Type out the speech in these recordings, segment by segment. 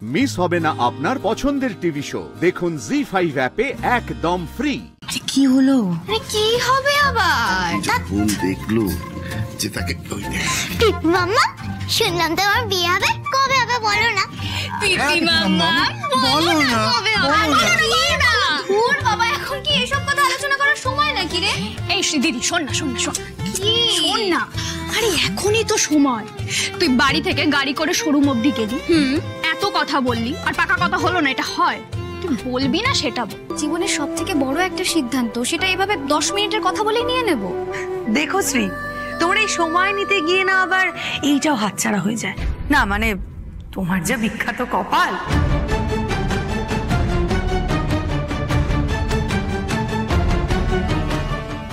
Miss হবে না আপনার পছন্দের টিভি শো। দেখুন জি5 অ্যাপে একদম ফ্রি। কি হলো? কি হবে আবার? ফোন দেখলো যে তাকে মাম্মা শুনলাম তোমার বিয়ে হবে, কবে হবে বলো না? পিপি মাম্মা বলো না কবে হবে? ধুর বাবা, এখন কি এসব কথা আলোচনা করার সময় নাকি রে? এই দিদি শোন না শোন না, আরে এখনই তো সময়। তুই বাড়ি থেকে গাড়ি করে শোরুম অবধি গেলি, এত কথা বললি, আর পাকা কথা হলো না, এটা হয়? তুই বলবি না সেটা বল। জীবনের সব থেকে বড় একটা সিদ্ধান্ত, সেটা এভাবে 10 মিনিটের কথা বলে নিয়ে নেব? দেখো শ্রী, তোমার এই সময় নিতে গিয়ে না আবার এইটাও হাতছাড়া হয়ে যায় না। মানে তোমার যা বিখ্যাত কপাল।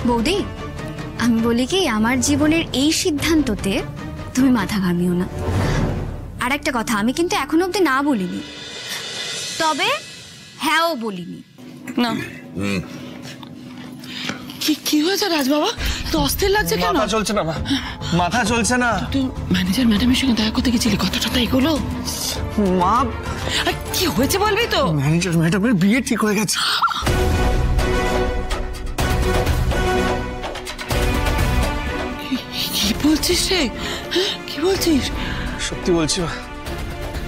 বৌদি, আমি বলি কি, আমার জীবনের এই সিদ্ধান্ততে তুমি মাথা ঘামিও না। আর একটা কথা, আমি কিন্তু এখনো অব্দি না বলিনি, তবে হ্যাঁও বলিনি। না কি হয়েছে রাজ বাবা? তো অস্থির লাগছে কেন? মাথা চলছে না মা, মাথা চলছে না। তুই ম্যানেজার ম্যাডামের সঙ্গে দেখা করতে গেছিলি, কথাটা এগুলো মা কি হয়েছে বলবি তো? ম্যানেজার ম্যাডামের বিয়ে ঠিক হয়ে গেছে। কি বলছিস রে? কি বলছিস? সত্যি বলছি মা,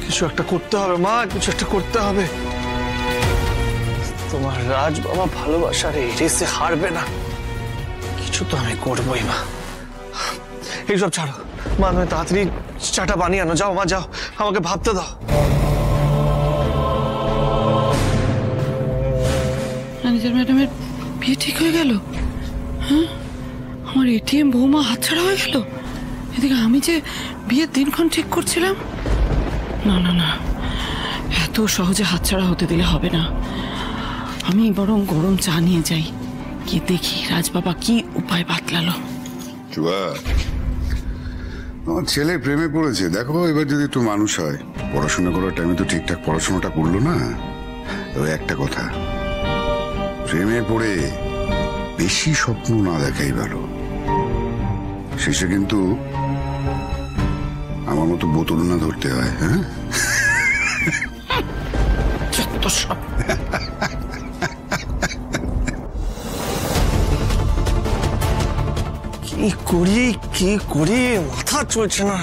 কিছু একটা করতে হবে মা, কিছু একটা করতে হবে। তোমার রাজ বাবা ভালোবাসার এই রেসে হারবে না, কিছু তো আমি করবোই মা। এইসব ছাড়ো মা, তুমি তাড়াতাড়ি চাটা বানিয়ে আনো, যাও মা যাও, আমাকে ভাবতে দাও। ম্যানেজার ম্যাডামের বিয়ে ঠিক হয়ে গেল? হ্যাঁ, আমার এটিএম বৌমা হাতছাড়া হয়ে গেল। এদিকে আমি যে বিয়ের দিনক্ষণ ঠিক করছিলাম। না না না, এত সহজে হাতছাড়া হতে দিলে হবে না। আমি বরং গরম চা নিয়ে যাই, কি দেখি রাজবাবা কি উপায় বাতলালো। আমার ছেলে প্রেমে পড়েছে, দেখো এবার যদি একটু মানুষ হয়। পড়াশোনা করার টাইমে তো ঠিকঠাক পড়াশোনাটা করলো না। তবে একটা কথা, প্রেমে পড়ে বেশি স্বপ্ন না দেখাই ভালো। শেষে কিন্তু আমার মতো বোতল না ধরতে হয়। হ্যাঁ, কি করি মাথা চলছে না।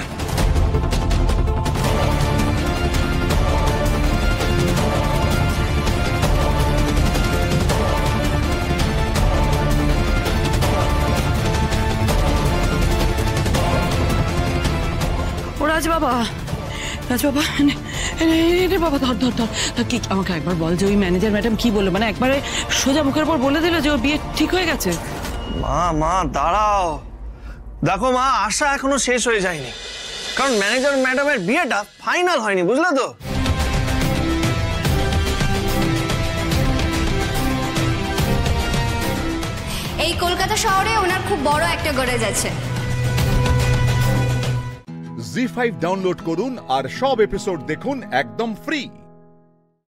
রাজবাবা বাবা, ধর ধর ধর, কি আমাকে একবার বল যে ওই ম্যানেজার ম্যাডাম কি বললো? মানে একবারে সোজা মুখের পর বলে দিল যে ওর বিয়ে ঠিক হয়ে গেছে? মা দাঁড়াও, দেখো মা, আশা এখনো শেষ হয়ে যায়নি, কারণ ম্যানেজার ম্যাডামের বিয়েটা ফাইনাল হয়নি, বুঝলে তো? এই কলকাতা শহরে ওনার খুব বড় একটা গ্যারেজ আছে। জি5 ডাউনলোড করুন আর সব এপিসোড দেখুন একদম ফ্রি।